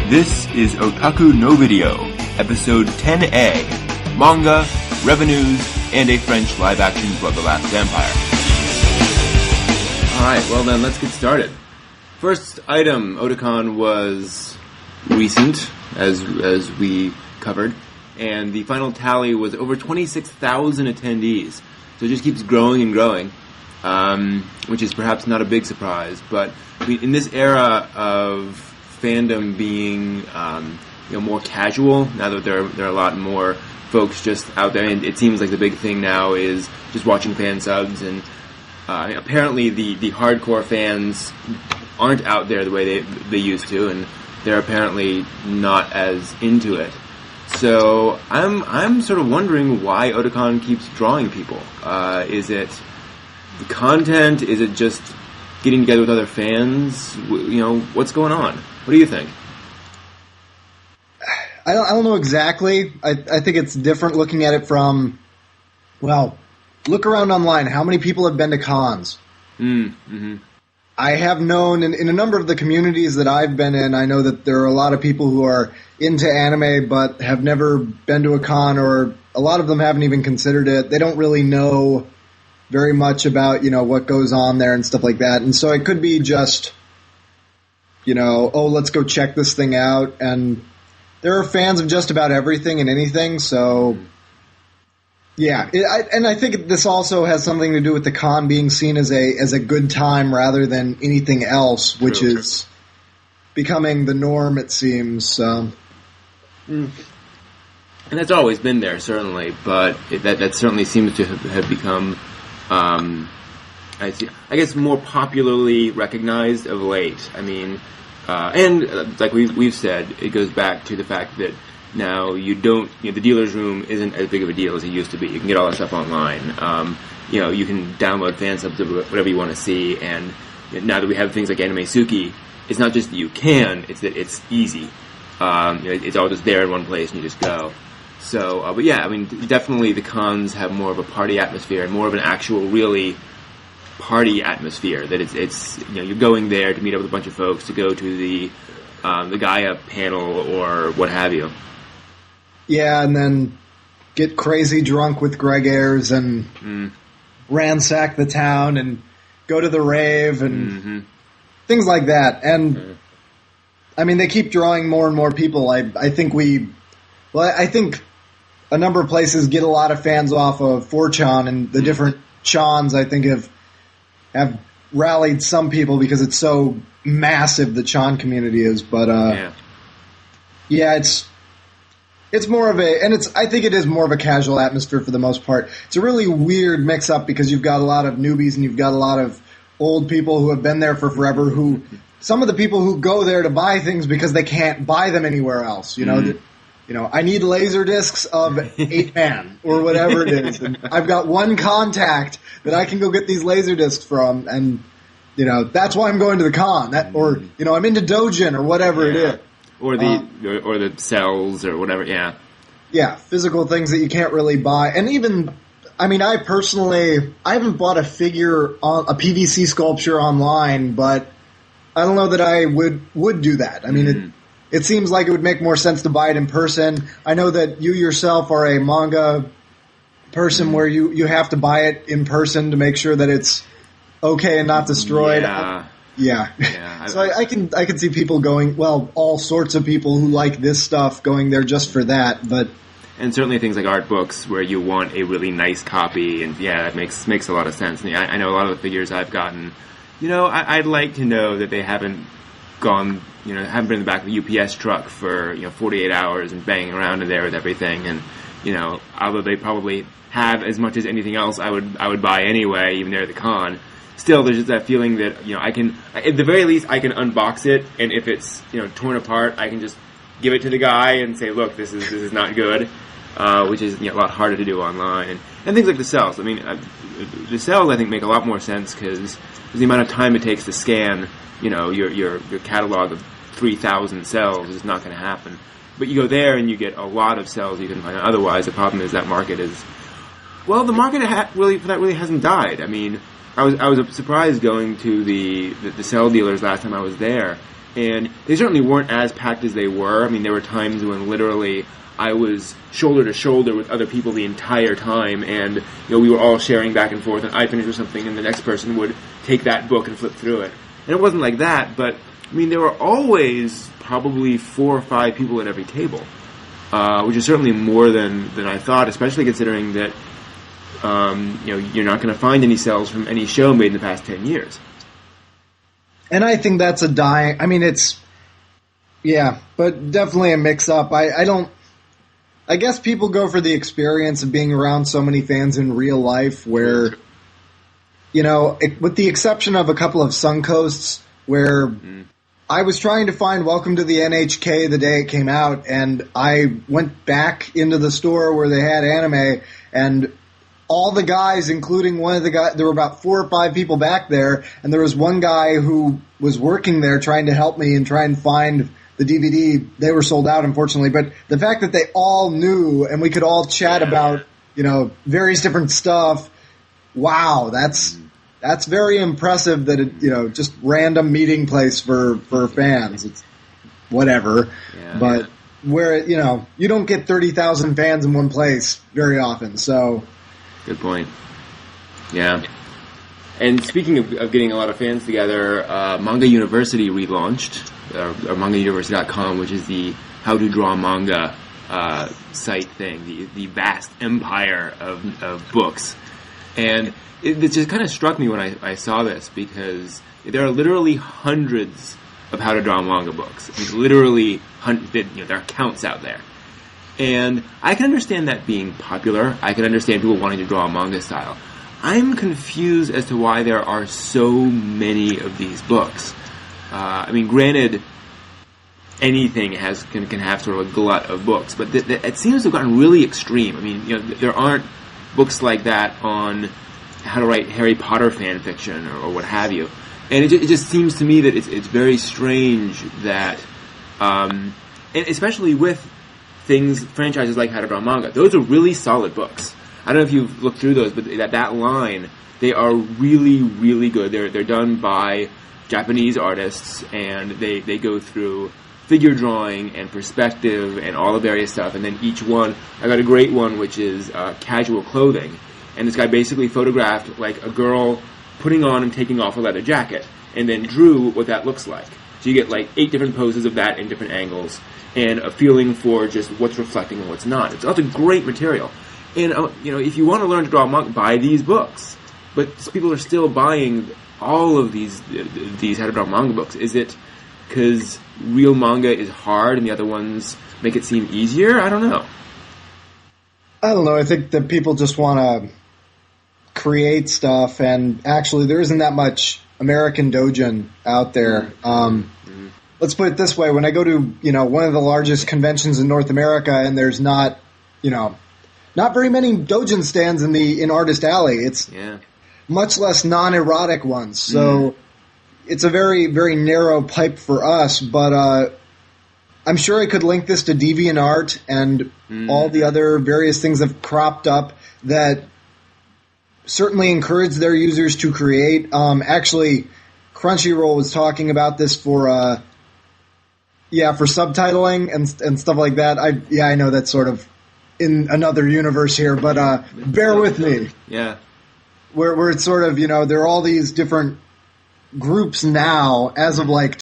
This is Otaku no Video, episode 10A, Manga, Revenues, and a French live-action Blood the Last Vampire. Alright, well then, let's get started. First item, Otakon was recent, as we covered, and the final tally was over 26,000 attendees. So it just keeps growing and growing, which is perhaps not a big surprise, but in this era of fandom being more casual, now that there are a lot more folks just out there, and it seems like the big thing now is just watching fan subs, and apparently the hardcore fans aren't out there the way they used to, and they're apparently not as into it. So I'm sort of wondering why Otakon keeps drawing people. Is it the content? Is it just getting together with other fans? What's going on? What do you think? I don't know exactly. I think it's different looking at it from, look around online. How many people have been to cons? Mm-hmm. I have known in a number of the communities that I've been in, I know that there are a lot of people who are into anime but have never been to a con, or a lot of them haven't even considered it. They don't really know very much about, what goes on there and stuff like that. And so it could be just, let's go check this thing out. And there are fans of just about everything and anything, so yeah. I think this also has something to do with the con being seen as a good time rather than anything else, which is becoming the norm, it seems. So. And that's always been there, certainly, but that certainly seems to have become, I guess, more popularly recognized of late. I mean, and like we've said, it goes back to the fact that now the dealer's room isn't as big of a deal as it used to be. You can get all that stuff online. You can download fansubs of whatever you want to see, and now that we have things like Anime Suki, it's not just that you can, it's that it's easy. It's all just there in one place and you just go. So, but yeah, I mean, definitely the cons have more of a party atmosphere and more of an actual, really party atmosphere. That it's you're going there to meet up with a bunch of folks, to go to the Gaia panel or what have you. Yeah, and then get crazy drunk with Greg Ayres and ransack the town and go to the rave and things like that. And I mean, they keep drawing more and more people. I think a number of places get a lot of fans off of 4chan, and the different chans I think have rallied some people because it's so massive, the chan community is. But it's more of I think it is more of a casual atmosphere for the most part. It's a really weird mix up because you've got a lot of newbies and you've got a lot of old people who have been there for forever, who some of the people who go there to buy things because they can't buy them anywhere else. I need laser discs of 8-Man or whatever it is, and I've got one contact that I can go get these laser discs from, and that's why I'm going to the con. Or I'm into Dojin or whatever it is. Or the cells or whatever, yeah. Yeah, physical things that you can't really buy. And even, I mean, I haven't bought a PVC sculpture online, but I don't know that I would do that. I mean, it seems like it would make more sense to buy it in person. I know that you yourself are a manga person where you have to buy it in person to make sure that it's okay and not destroyed. Yeah. So I can see people going, all sorts of people who like this stuff going there just for that, and certainly things like art books where you want a really nice copy, and that makes a lot of sense. And I know a lot of the figures I've gotten, I'd like to know that they haven't gone, haven't been in the back of a UPS truck for 48 hours and banging around in there with everything, and although they probably have as much as anything else I would buy anyway, even there at the con. Still, there's just that feeling that I can, at the very least, I can unbox it, and if it's torn apart, I can just give it to the guy and say, "Look, this is not good," which is a lot harder to do online. And things like the cells. I mean, the cells I think make a lot more sense because the amount of time it takes to scan, your catalog of 3,000 cells is not going to happen. But you go there and you get a lot of cells you can find. Otherwise, the problem is that market is the market really hasn't died. I mean, I was surprised going to the cell dealers last time I was there, And they certainly weren't as packed as they were. I mean, there were times when literally I was shoulder to shoulder with other people the entire time, and we were all sharing back and forth, and I finished with something, and the next person would take that book and flip through it. And it wasn't like that, but I mean, there were always probably 4 or 5 people at every table, which is certainly more than I thought, especially considering that you're not going to find any sales from any show made in the past 10 years. And I think that's a dying... I mean, it's... Yeah, but definitely a mix-up. I don't... I guess people go for the experience of being around so many fans in real life where, with the exception of a couple of Suncoasts where I was trying to find Welcome to the NHK the day it came out, and I went back into the store where they had anime, and all the guys, including one of the guys, there were about 4 or 5 people back there, and there was one guy who was working there trying to help me and try and find the DVD. They were sold out, unfortunately, but the fact that they all knew and we could all chat about, various different stuff, wow, that's very impressive that it, just random meeting place for fans. It's whatever, but where, you don't get 30,000 fans in one place very often, so... Good point. Yeah. And speaking of getting a lot of fans together, Manga University relaunched, or mangauniversity.com, which is the how to draw manga site thing, the vast empire of books. And it just kind of struck me when I saw this, because there are literally hundreds of how to draw manga books. I mean, literally, there are counts out there. And I can understand that being popular. I can understand people wanting to draw a manga style. I'm confused as to why there are so many of these books. I mean, granted, anything can have sort of a glut of books, but it seems to have gotten really extreme. I mean, there aren't books like that on how to write Harry Potter fan fiction or what have you. And it just seems to me that it's very strange that, and especially with franchises like How to Draw Manga, those are really solid books. I don't know if you've looked through those, but that line, they are really, really good. They're done by Japanese artists, and they go through figure drawing and perspective and all the various stuff, and then each one, I got a great one which is casual clothing, and this guy basically photographed like a girl putting on and taking off a leather jacket, and then drew what that looks like. So you get like 8 different poses of that in different angles, and a feeling for just what's reflecting and what's not. It's also great material. And, if you want to learn to draw manga, buy these books. But people are still buying all of these how to draw manga books. Is it because real manga is hard and the other ones make it seem easier? I don't know. I don't know. I think that people just want to create stuff, and actually there isn't that much American doujin out there. Let's put it this way. When I go to, one of the largest conventions in North America, and there's not very many doujin stands in Artist Alley. It's much less non-erotic ones. So it's a very, very narrow pipe for us, but I'm sure I could link this to DeviantArt and all the other various things that have cropped up that certainly encourage their users to create. Actually, Crunchyroll was talking about this for subtitling and stuff like that. I know that's sort of in another universe here, but bear with me. Yeah. Where it's sort of, there are all these different groups now, as of like